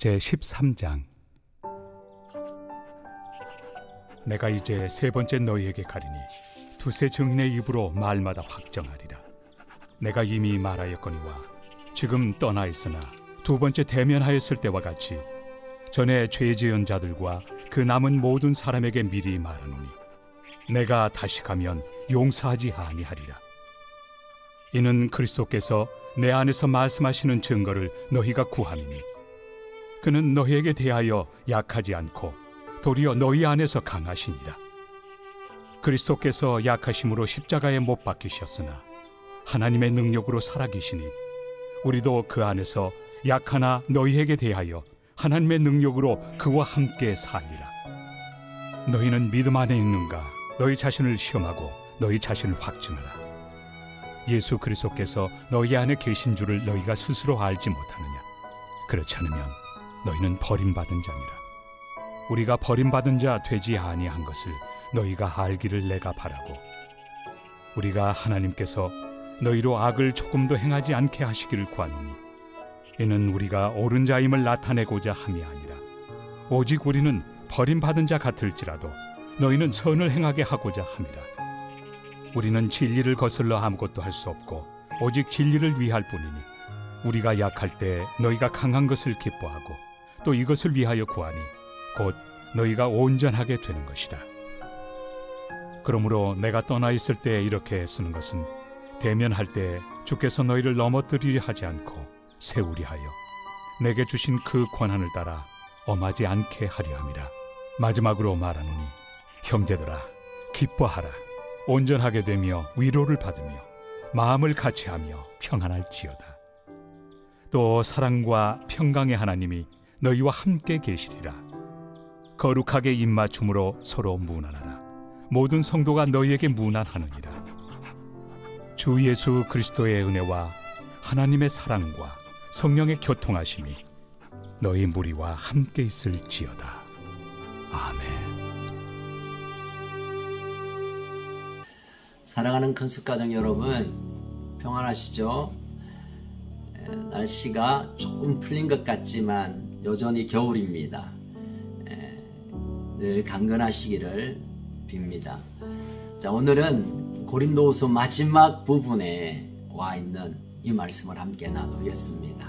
제13장. 내가 이제 세 번째 너희에게 가리니 두세 증인의 입으로 말마다 확정하리라. 내가 이미 말하였거니와 지금 떠나 있으나 두 번째 대면하였을 때와 같이 전에 죄 지은 자들과 그 남은 모든 사람에게 미리 말하노니 내가 다시 가면 용서하지 아니하리라. 이는 그리스도께서 내 안에서 말씀하시는 증거를 너희가 구함이니 그는 너희에게 대하여 약하지 않고 도리어 너희 안에서 강하시니라. 그리스도께서 약하심으로 십자가에 못 박히셨으나 하나님의 능력으로 살아계시니 우리도 그 안에서 약하나 너희에게 대하여 하나님의 능력으로 그와 함께 살리라. 너희는 믿음 안에 있는가? 너희 자신을 시험하고 너희 자신을 확증하라. 예수 그리스도께서 너희 안에 계신 줄을 너희가 스스로 알지 못하느냐? 그렇지 않으면 너희는 버림받은 자니라. 우리가 버림받은 자 되지 아니한 것을 너희가 알기를 내가 바라고, 우리가 하나님께서 너희로 악을 조금도 행하지 않게 하시기를 구하노니 이는 우리가 옳은 자임을 나타내고자 함이 아니라 오직 우리는 버림받은 자 같을지라도 너희는 선을 행하게 하고자 함이라. 우리는 진리를 거슬러 아무것도 할 수 없고 오직 진리를 위할 뿐이니 우리가 약할 때 너희가 강한 것을 기뻐하고 또 이것을 위하여 구하니 곧 너희가 온전하게 되는 것이다. 그러므로 내가 떠나 있을 때 이렇게 쓰는 것은 대면할 때 주께서 너희를 넘어뜨리려 하지 않고 세우리 하여 내게 주신 그 권한을 따라 엄하지 않게 하려 함이라. 마지막으로 말하노니 형제들아, 기뻐하라. 온전하게 되며 위로를 받으며 마음을 같이하며 평안할지어다. 또 사랑과 평강의 하나님이 너희와 함께 계시리라. 거룩하게 입맞춤으로 서로 문안하라. 모든 성도가 너희에게 문안하느니라. 주 예수 그리스도의 은혜와 하나님의 사랑과 성령의 교통하심이 너희 무리와 함께 있을지어다. 아멘. 사랑하는 큰숙가족 여러분, 평안하시죠? 날씨가 조금 풀린 것 같지만 여전히 겨울입니다. 늘 강건하시기를 빕니다. 자, 오늘은 고린도후서 마지막 부분에 와 있는 이 말씀을 함께 나누겠습니다.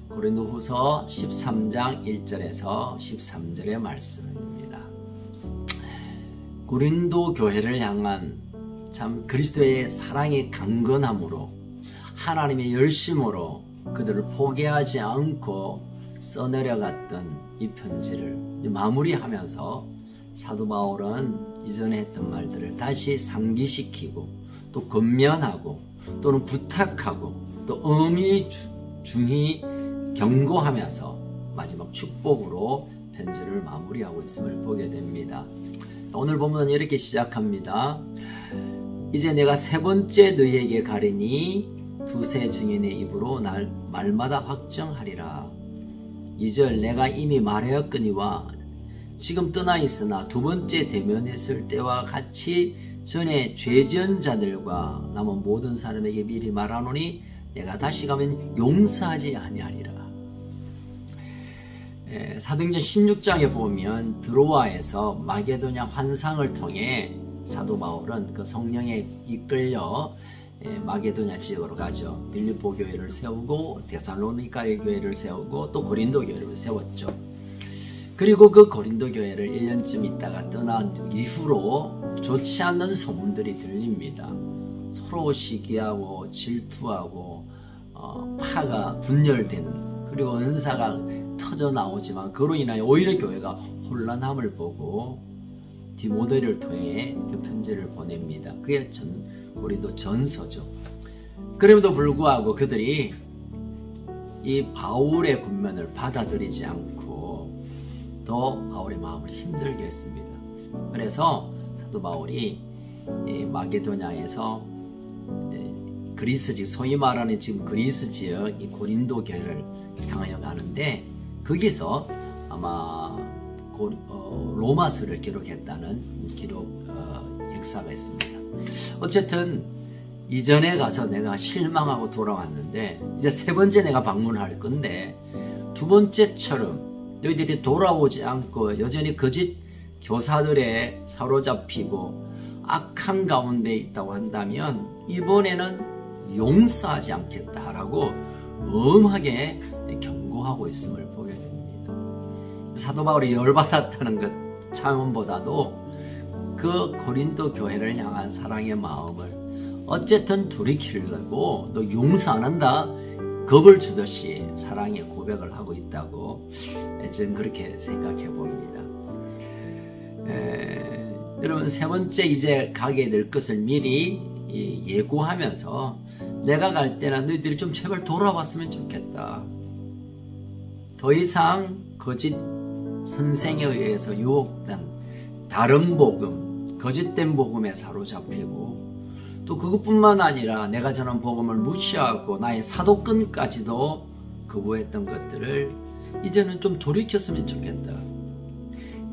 고린도후서 13장 1절에서 13절의 말씀입니다. 고린도 교회를 향한 참 그리스도의 사랑의 강건함으로 하나님의 열심으로 그들을 포기하지 않고 써내려갔던 이 편지를 마무리하면서 사도 바울은 이전에 했던 말들을 다시 상기시키고 또 권면하고 또는 부탁하고 또 엄히 중히 경고하면서 마지막 축복으로 편지를 마무리하고 있음을 보게 됩니다. 오늘 본문은 이렇게 시작합니다. 이제 내가 세 번째 너희에게 가리니 두세 증인의 입으로 말마다 확정하리라. 2절 내가 이미 말하였거니와 지금 떠나 있으나 두 번째 대면했을 때와 같이 전에 죄 지은 자들과 남은 모든 사람에게 미리 말하노니 내가 다시 가면 용서하지 아니하리라. 사도행전 16장에 보면 드로아에서 마게도냐 환상을 통해 사도 바울은 그 성령에 이끌려 마게도냐 지역으로 가죠. 빌립보 교회를 세우고 데살로니가의 교회를 세우고 또 고린도 교회를 세웠죠. 그리고 그 고린도 교회를 1년쯤 있다가 떠난 이후로 좋지 않는 소문들이 들립니다. 서로 시기하고 질투하고 파가 분열되는, 그리고 은사가 터져 나오지만 그로 인하여 오히려 교회가 혼란함을 보고 디모데를 통해 그 편지를 보냅니다. 그게 고린도 전서죠. 그럼에도 불구하고 그들이 이 바울의 권면을 받아들이지 않고 더 바울의 마음을 힘들게 했습니다. 그래서 사도 바울이 마게도냐에서 그리스 지역, 소위 말하는 지금 그리스 지역 이 고린도 교회를 향하여 가는데 거기서 아마 로마서를 기록했다는 역사가 있습니다. 어쨌든 이전에 가서 내가 실망하고 돌아왔는데 이제 세 번째 내가 방문할 건데 두 번째처럼 너희들이 돌아오지 않고 여전히 거짓 교사들에 사로잡히고 악한 가운데 있다고 한다면 이번에는 용서하지 않겠다라고 엄하게 경고하고 있음을 보게 됩니다. 사도 바울이 열받았다는 것 차원보다도 그 고린도 교회를 향한 사랑의 마음을 어쨌든 돌이키려고 너 용서 안 한다 겁을 주듯이 사랑의 고백을 하고 있다고 저는 그렇게 생각해 봅니다. 여러분 세 번째 이제 가게 될 것을 미리 예고하면서 내가 갈 때는 너희들이 좀 제발 돌아왔으면 좋겠다. 더 이상 거짓 선생에 의해서 유혹된 다른 복음, 거짓된 복음에 사로잡히고 또 그것뿐만 아니라 내가 전한 복음을 무시하고 나의 사도권까지도 거부했던 것들을 이제는 좀 돌이켰으면 좋겠다.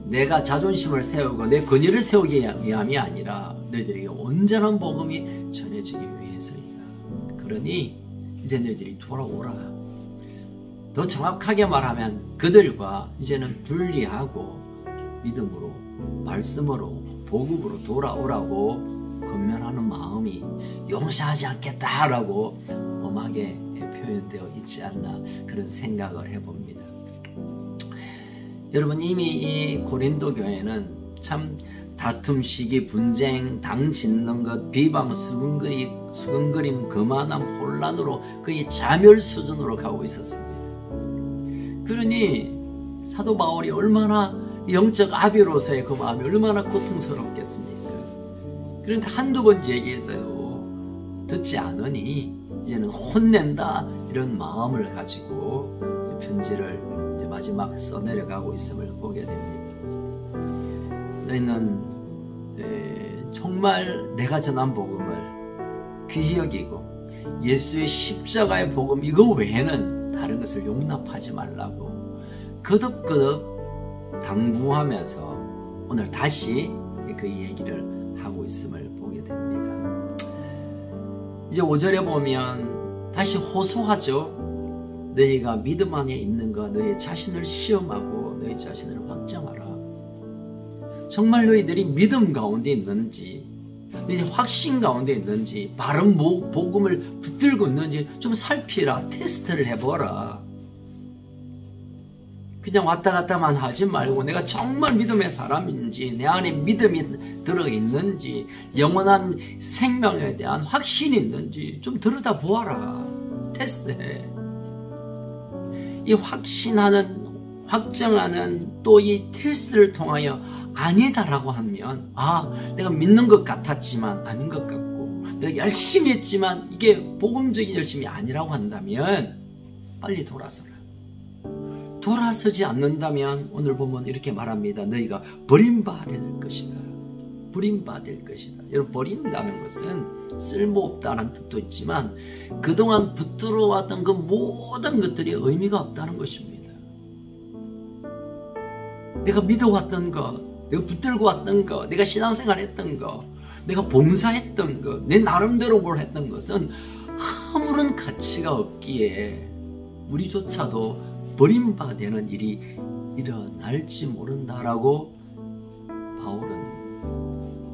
내가 자존심을 세우고 내 권위를 세우기 위함이 아니라 너희들에게 온전한 복음이 전해지기 위해서이다. 그러니 이제 너희들이 돌아오라. 더 정확하게 말하면 그들과 이제는 분리하고 믿음으로, 말씀으로, 복음으로 돌아오라고 권면하는 마음이 용서하지 않겠다라고 엄하게 표현되어 있지 않나 그런 생각을 해봅니다. 여러분 이미 이 고린도 교회는 참 다툼, 시기, 분쟁, 당 짓는 것, 비방, 수근거림, 거만함, 혼란으로 거의 자멸 수준으로 가고 있었습니다. 그러니 사도 바울이 얼마나 영적 아비로서의 그 마음이 얼마나 고통스럽겠습니까? 그런데 한두 번 얘기해도 듣지 않으니 이제는 혼낸다 이런 마음을 가지고 편지를 이제 마지막 써내려가고 있음을 보게 됩니다. 너희는 정말 내가 전한 복음을 귀히 여기고 예수의 십자가의 복음 이거 외에는 다른 것을 용납하지 말라고 거듭거듭 당부하면서 오늘 다시 그 얘기를 하고 있음을 보게 됩니다. 이제 5절에 보면 다시 호소하죠. 너희가 믿음 안에 있는가 너희 자신을 시험하고 너희 자신을 확정하라. 정말 너희들이 믿음 가운데 있는지 너희 확신 가운데 있는지 바른 복음을 붙들고 있는지 좀 살피라. 테스트를 해보라. 그냥 왔다 갔다만 하지 말고 내가 정말 믿음의 사람인지 내 안에 믿음이 들어있는지 영원한 생명에 대한 확신이 있는지 좀 들여다보아라. 테스트해. 이 확신하는 확정하는 또 이 테스트를 통하여 아니다라고 하면 내가 믿는 것 같았지만 아닌 것 같고 내가 열심히 했지만 이게 복음적인 열심이 아니라고 한다면 빨리 돌아서라. 돌아서지 않는다면 오늘 보면 이렇게 말합니다. 너희가 버림받을 것이다. 버림받을 것이다. 여러분 버린다는 것은 쓸모없다는 뜻도 있지만 그동안 붙들어 왔던 그 모든 것들이 의미가 없다는 것입니다. 내가 믿어왔던 것, 내가 붙들고 왔던 것, 내가 신앙생활 했던 것, 내가 봉사했던 것, 내 나름대로 뭘 했던 것은 아무런 가치가 없기에 우리조차도 버림받는 일이 일어날지 모른다라고 바울은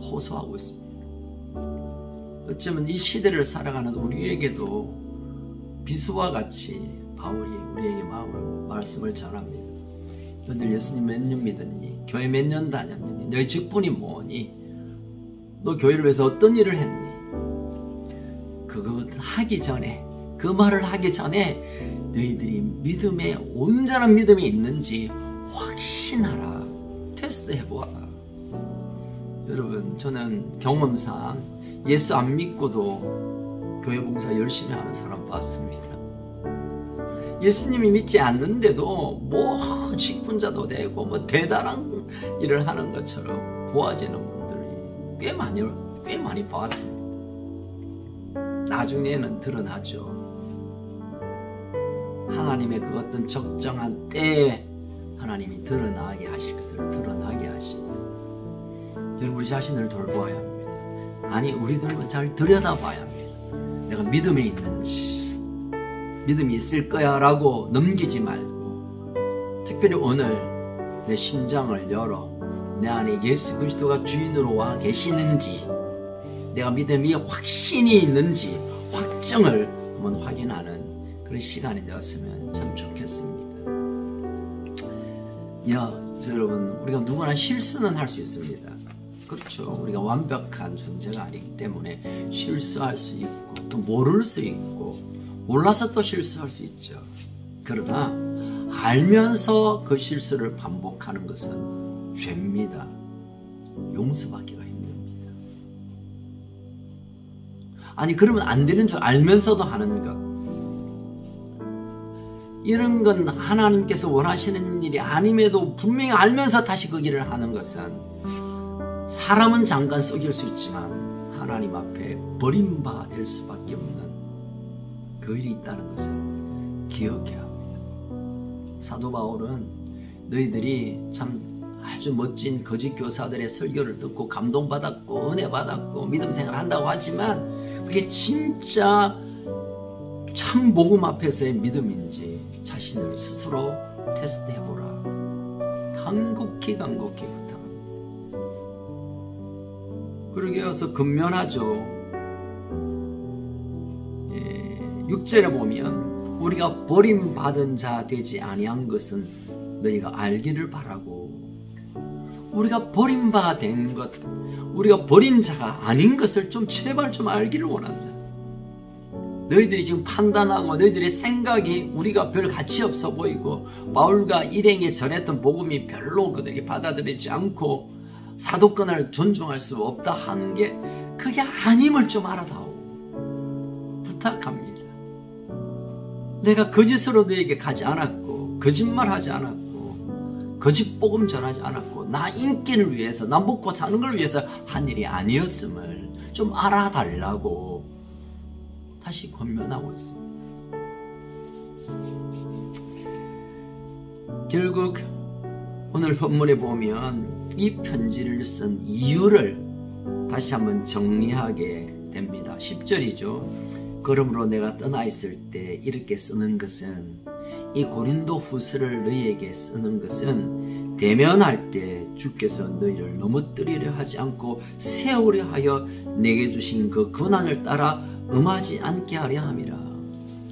호소하고 있습니다. 어쩌면 이 시대를 살아가는 우리에게도 비수와 같이 바울이 우리에게 말씀을 전합니다. 너희들 예수님 몇 년 믿었니? 교회 몇 년 다녔니? 너희 직분이 뭐니? 너 교회를 위해서 어떤 일을 했니? 그거 하기 전에 그 말을 하기 전에 너희들이 믿음에 온전한 믿음이 있는지 확신하라. 테스트 해보아라. 여러분 저는 경험상 예수 안 믿고도 교회 봉사 열심히 하는 사람 봤습니다. 예수님이 믿지 않는데도 뭐 직분자도 되고 뭐 대단한 일을 하는 것처럼 보아지는 분들이 꽤 많이 봤습니다. 나중에는 드러나죠. 하나님의 그 어떤 적정한 때에 하나님이 드러나게 하실 것을 드러나게 하시니 여러분 우리 자신을 돌보아야 합니다. 아니 우리들은 잘 들여다봐야 합니다. 내가 믿음에 있는지 믿음이 있을 거야 라고 넘기지 말고 특별히 오늘 내 심장을 열어 내 안에 예수 그리스도가 주인으로 와 계시는지, 내가 믿음이 확신이 있는지 확정을 한번 확인하는 그런 시간이 되었으면 참 좋겠습니다. 여러분, 우리가 누구나 실수는 할 수 있습니다. 그렇죠. 우리가 완벽한 존재가 아니기 때문에 실수할 수 있고 또 모를 수 있고 몰라서 또 실수할 수 있죠. 그러나 알면서 그 실수를 반복하는 것은 죄입니다. 용서받기가 힘듭니다. 아니, 그러면 안 되는 줄 알면서도 하는 것, 이런 건 하나님께서 원하시는 일이 아님에도 분명히 알면서 다시 그 길을 하는 것은, 사람은 잠깐 속일 수 있지만 하나님 앞에 버림받아 될 수밖에 없는 그 일이 있다는 것을 기억해야 합니다. 사도 바울은 너희들이 참 아주 멋진 거짓 교사들의 설교를 듣고 감동받았고 은혜 받았고 믿음 생활 한다고 하지만, 그게 진짜 참 복음 앞에서의 믿음인지 자신을 스스로 테스트해보라. 간곡히 부탁합니다. 그러게 해서 근면하죠. 6절에 보면 우리가 버림받은 자 되지 아니한 것은 너희가 알기를 바라고, 우리가 버림받은 것, 우리가 버린 자가 아닌 것을 좀 제발 좀 알기를 원한다. 너희들이 지금 판단하고 너희들의 생각이 우리가 별 가치 없어 보이고 바울과 일행이 전했던 복음이 별로 그들에게 받아들이지 않고 사도권을 존중할 수 없다 하는 게 그게 아님을 좀 알아다오. 부탁합니다. 내가 거짓으로 너에게 가지 않았고 거짓말하지 않았고 거짓 복음 전하지 않았고 나 인기를 위해서 나 먹고 사는 걸 위해서 한 일이 아니었음을 좀 알아달라고 다시 권면하고 있습니다. 결국 오늘 본문에 보면 이 편지를 쓴 이유를 다시 한번 정리하게 됩니다. 10절이죠. 그러므로 내가 떠나 있을 때 이렇게 쓰는 것은, 이 고린도 후서를 너희에게 쓰는 것은 대면할 때 주께서 너희를 넘어뜨리려 하지 않고 세우려 하여 내게 주신 그 권한을 따라 음하지 않게 하려 함이라.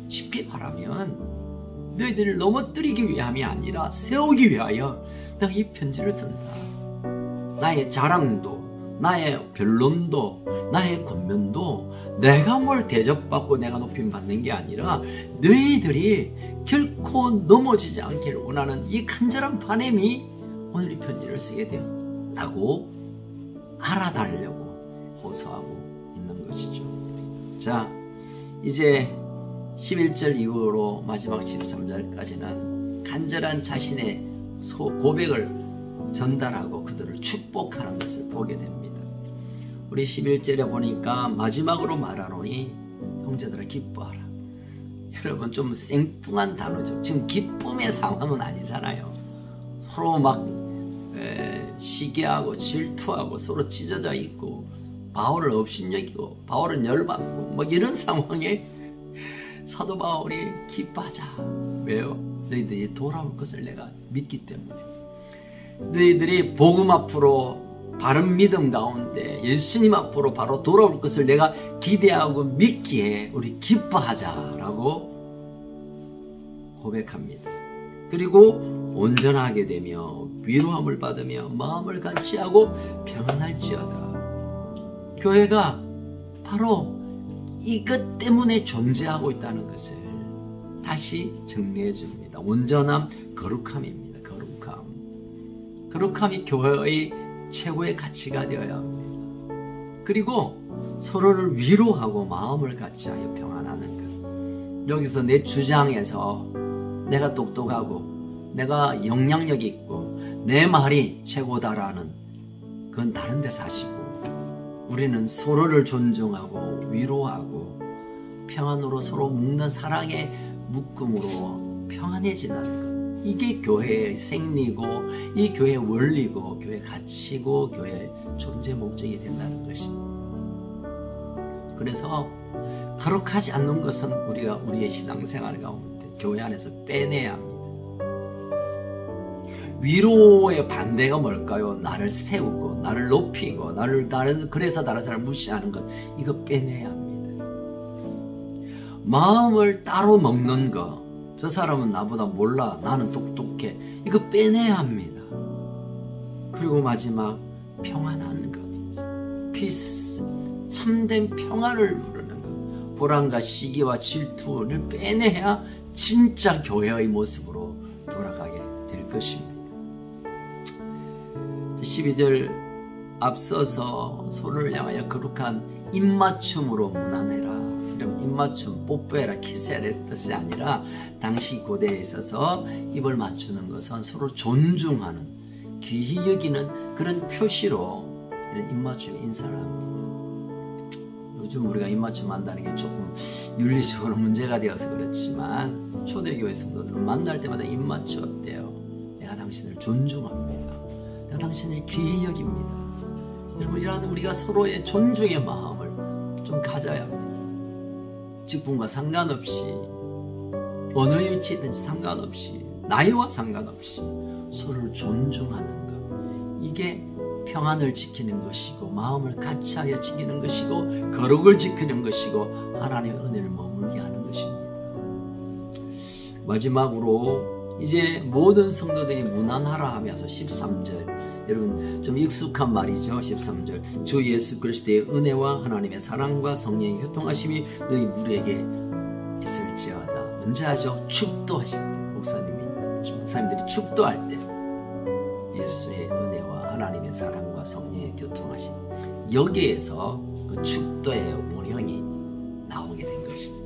쉽게 말하면 너희들을 넘어뜨리기 위함이 아니라 세우기 위하여 내가 이 편지를 쓴다. 나의 자랑도 나의 변론도 나의 권면도 내가 뭘 대접받고 내가 높임받는 게 아니라 너희들이 결코 넘어지지 않기를 원하는 이 간절한 바람이 오늘 이 편지를 쓰게 되었다고 알아달라고 호소하고 있는 것이죠. 자, 이제 11절 이후로 마지막 13절까지는 간절한 자신의 고백을 전달하고 그들을 축복하는 것을 보게 됩니다. 우리 11절에 보니까 마지막으로 말하노니 형제들아 기뻐하라. 여러분, 좀 생뚱한 단어죠. 지금 기쁨의 상황은 아니잖아요. 서로 막 시기하고 질투하고 서로 찢어져 있고 바울을 업신여기고 바울은 열받고 뭐 이런 상황에 사도 바울이 기뻐하자. 왜요? 너희들이 돌아올 것을 내가 믿기 때문에. 너희들이 복음 앞으로 바른 믿음 가운데 예수님 앞으로 바로 돌아올 것을 내가 기대하고 믿기에 우리 기뻐하자라고 고백합니다. 그리고 온전하게 되며 위로함을 받으며 마음을 같이하고 평안할지어다. 교회가 바로 이것 때문에 존재하고 있다는 것을 다시 정리해 줍니다. 온전함, 거룩함입니다. 거룩함이 교회의 최고의 가치가 되어야 합니다. 그리고 서로를 위로하고 마음을 같이하여 평안하는 것. 여기서 내 주장에서 내가 똑똑하고 내가 영향력이 있고 내 말이 최고다라는 그건 다른 데서 하시고, 우리는 서로를 존중하고 위로하고 평안으로 서로 묶는 사랑의 묶음으로 평안해지는 것. 이게 교회의 생리고 이 교회의 원리고 교회의 가치고 교회의 존재 목적이 된다는 것입니다. 그래서 거룩하지 않는 것은 우리가 우리의 신앙생활 가운데 교회 안에서 빼내야 합니다. 위로의 반대가 뭘까요? 나를 세우고 나를 높이고 나를 그래서 다른 사람을 무시하는 것, 이거 빼내야 합니다. 마음을 따로 먹는 거, 저 사람은 나보다 몰라, 나는 똑똑해, 이거 빼내야 합니다. 그리고 마지막 평안한 것, 피스, 참된 평안을 누르는 것, 불안과 시기와 질투를 빼내야 진짜 교회의 모습으로 돌아가게 될 것입니다. 12절 앞서서 서로를 향하여 거룩한 입맞춤으로 문안해라. 이런 입맞춤, 뽀뽀해라, 키스해라 뜻이 아니라 당시 고대에 있어서 입을 맞추는 것은 서로 존중하는, 귀히 여기는 그런 표시로 이런 입맞춤 인사를 합니다. 요즘 우리가 입맞춤 한다는 게 조금 윤리적으로 문제가 되어서 그렇지만 초대교회 성도들은 만날 때마다 입맞춤 어때요? 내가 당신을 존중합니다. 내가 당신을 귀히 여깁니다. 여러분, 이런 우리가 서로의 존중의 마음을 좀 가져야 합니다. 직분과 상관없이, 어느 위치든지 상관없이, 나이와 상관없이 서로를 존중하는 것, 이게 평안을 지키는 것이고 마음을 같이하여 지키는 것이고 거룩을 지키는 것이고 하나님의 은혜를 머물게 하는 것입니다. 마지막으로 이제 모든 성도들이 문안하라 하면서 13절, 여러분 좀 익숙한 말이죠. 13절, 주 예수 그리스도의 은혜와 하나님의 사랑과 성령의 교통하심이 너희 무리에게 있을지어다. 언제 하죠? 축도하실 때, 목사님들이 축도할 때 예수의 은혜와 하나님의 사랑과 성령의 교통하심, 여기에서 그 축도의 원형이 나오게 된 것입니다.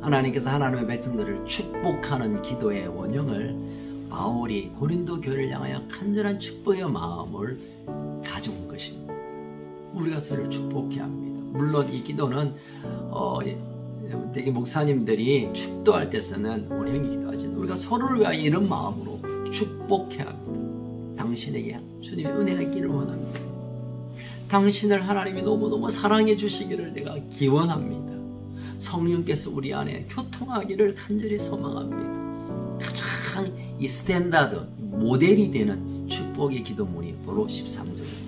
하나님께서 하나님의 백성들을 축복하는 기도의 원형을 바울이 고린도 교회를 향하여 간절한 축복의 마음을 가져온 것입니다. 우리가 서로를 축복해야 합니다. 물론 이 기도는 되게 목사님들이 축도할 때 쓰는 원형이기도 하지만 우리가 서로를 위하여 이런 마음으로 축복해야 합니다. 당신에게 주님의 은혜가 있기를 원합니다. 당신을 하나님이 너무너무 사랑해 주시기를 내가 기원합니다. 성령께서 우리 안에 교통하기를 간절히 소망합니다. 가장 이 스탠다드, 모델이 되는 축복의 기도문이 바로 13절입니다.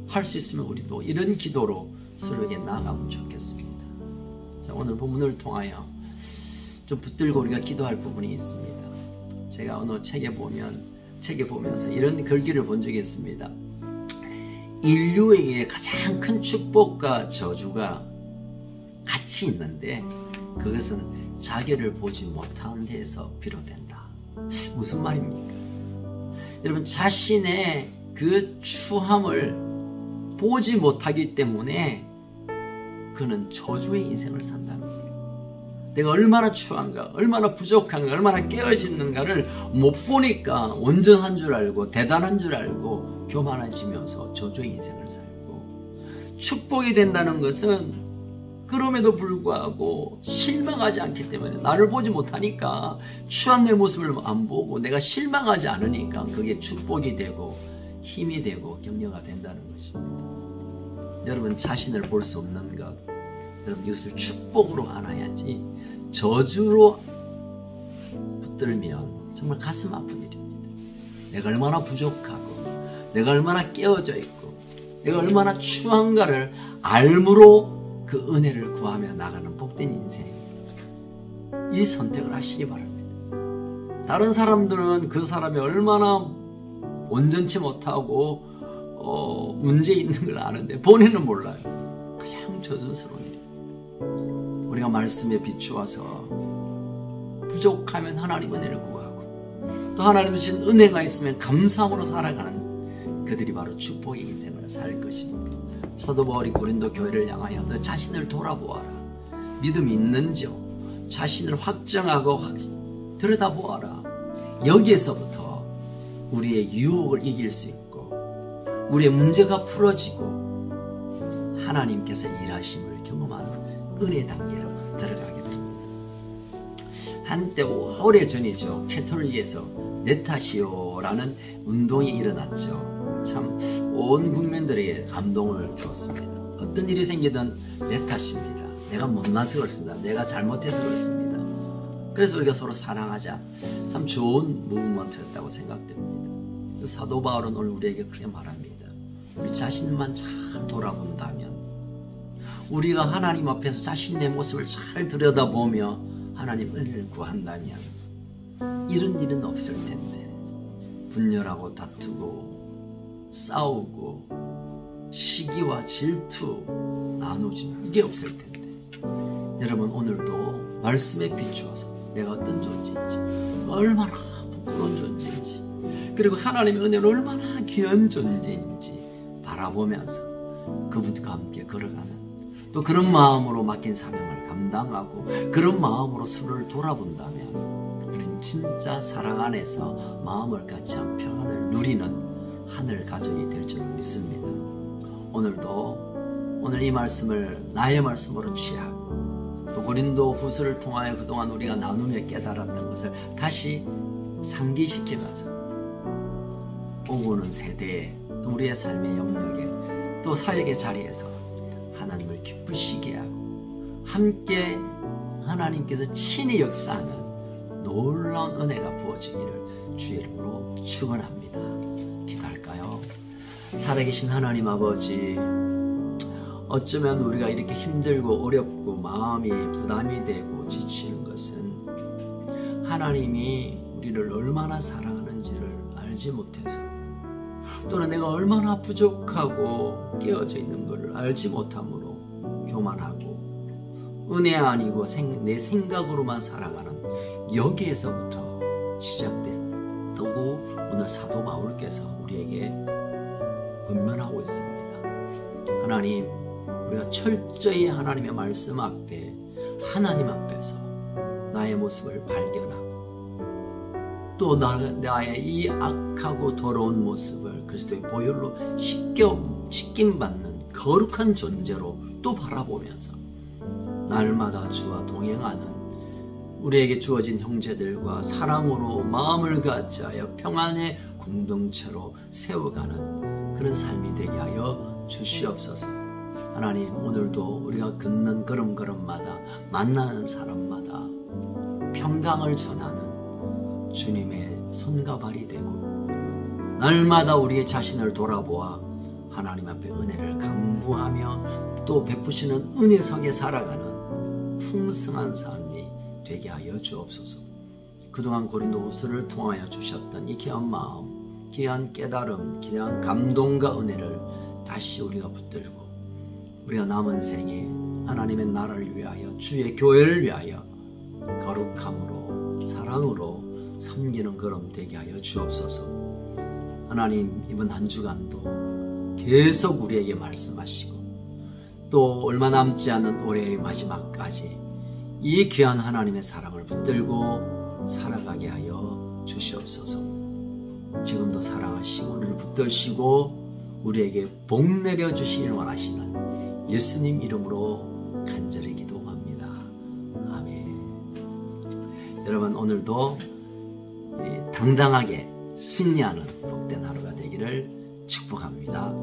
할 수 있으면 우리도 이런 기도로 서로에게 나아가면 좋겠습니다. 자, 오늘 본문을 통하여 좀 붙들고 우리가 기도할 부분이 있습니다. 제가 어느 책에 보면서 이런 글귀를 본 적이 있습니다. 인류에게 가장 큰 축복과 저주가 같이 있는데 그것은 자기를 보지 못하는 데에서 비롯된다. 무슨 말입니까? 여러분, 자신의 그 추함을 보지 못하기 때문에 그는 저주의 인생을 산답니다. 내가 얼마나 추한가, 얼마나 부족한가, 얼마나 깨어있는가를 못 보니까 온전한 줄 알고 대단한 줄 알고 교만해지면서 저주의 인생을 살고, 축복이 된다는 것은 그럼에도 불구하고 실망하지 않기 때문에, 나를 보지 못하니까 추한 내 모습을 안 보고 내가 실망하지 않으니까 그게 축복이 되고 힘이 되고 격려가 된다는 것입니다. 여러분, 자신을 볼 수 없는 것, 여러분 이것을 축복으로 안아야지 저주로 붙들면 정말 가슴 아픈 일입니다. 내가 얼마나 부족하고 내가 얼마나 깨어져 있고 내가 얼마나 추한가를 알므로 그 은혜를 구하며 나가는 복된 인생, 이 선택을 하시기 바랍니다. 다른 사람들은 그 사람이 얼마나 온전치 못하고 문제 있는 걸 아는데 본인은 몰라요. 그냥 저주스러운 일입니다. 우리가 말씀에 비추어서 부족하면 하나님 은혜를 구하고 또 하나님 주신 은혜가 있으면 감사함으로 살아가는 그들이 바로 축복의 인생을 살 것입니다. 사도 바울이 고린도 교회를 향하여 너 자신을 돌아보아라. 믿음이 있는지요? 자신을 확정하고 들여다보아라. 여기에서부터 우리의 유혹을 이길 수 있고 우리의 문제가 풀어지고 하나님께서 일하심을 경험하는 은혜 단계로 들어가게 됩니다. 한때 오래전이죠. 캐톨릭에서 네타시오라는 운동이 일어났죠. 참 온 국민들에게 감동을 주었습니다. 어떤 일이 생기든 내 탓입니다. 내가 못나서 그렇습니다. 내가 잘못해서 그렇습니다. 그래서 우리가 서로 사랑하자. 참 좋은 무브먼트였다고 생각됩니다. 사도 바울은 오늘 우리에게 그렇게 말합니다. 우리 자신만 잘 돌아본다면, 우리가 하나님 앞에서 자신의 모습을 잘 들여다보며 하나님 은혜를 구한다면 이런 일은 없을 텐데, 분열하고 다투고 싸우고 시기와 질투 나누지, 이게 없을 텐데. 여러분, 오늘도 말씀에 비추어서 내가 어떤 존재인지, 얼마나 부끄러운 존재인지, 그리고 하나님의 은혜는 얼마나 귀한 존재인지 바라보면서 그분과 함께 걸어가는, 또 그런 마음으로 맡긴 사명을 감당하고 그런 마음으로 서로를 돌아본다면 우리는 진짜 사랑 안에서 마음을 같이 한 평안을 누리는 하늘 가정이 될 줄 믿습니다. 오늘 이 말씀을 나의 말씀으로 취하고, 또 고린도 후서를 통하여 그동안 우리가 나누며 깨달았던 것을 다시 상기시키면서 오고 오는 세대에, 또 우리의 삶의 영역에, 또 사역의 자리에서 하나님을 기쁘시게 하고 함께 하나님께서 친히 역사하는 놀라운 은혜가 부어지기를 주의 이름으로 축원합니다. 기도할까요? 살아계신 하나님 아버지, 어쩌면 우리가 이렇게 힘들고 어렵고 마음이 부담이 되고 지치는 것은 하나님이 우리를 얼마나 사랑하는지를 알지 못해서, 또는 내가 얼마나 부족하고 깨어져 있는 것을 알지 못함으로 교만하고 은혜 아니고 내 생각으로만 살아가는 여기에서부터 시작됐다고 오늘 사도 바울께서 우리에게 권면하고 있습니다. 하나님, 우리가 철저히 하나님의 말씀 앞에, 하나님 앞에서 나의 모습을 발견하고, 또 나의 이 악하고 더러운 모습을 그리스도의 보혈로 씻김받는 거룩한 존재로 또 바라보면서 날마다 주와 동행하는 우리에게 주어진 형제들과 사랑으로 마음을 같이하여 평안의 공동체로 세워가는 그런 삶이 되게 하여 주시옵소서. 하나님, 오늘도 우리가 걷는 걸음걸음마다, 만나는 사람마다 평강을 전하는 주님의 손과 발이 되고, 날마다 우리의 자신을 돌아보아 하나님 앞에 은혜를 강구하며 또 베푸시는 은혜석에 살아가는 풍성한 삶이 되게 하여 주옵소서. 그동안 고린도 후서를 통하여 주셨던 이 귀한 마음, 귀한 깨달음, 귀한 감동과 은혜를 다시 우리가 붙들고, 우리가 남은 생에 하나님의 나라를 위하여, 주의 교회를 위하여 거룩함으로 사랑으로 섬기는 걸음 되게 하여 주옵소서. 하나님, 이번 한 주간도 계속 우리에게 말씀하시고, 또 얼마 남지 않은 올해의 마지막까지 이 귀한 하나님의 사랑을 붙들고 살아가게 하여 주시옵소서. 지금도 사랑하시고 우리를 붙드시고 우리에게 복 내려주시길 원하시는 예수님 이름으로 간절히 기도합니다. 아멘. 여러분, 오늘도 당당하게 승리하는 복된 하루가 되기를 축복합니다.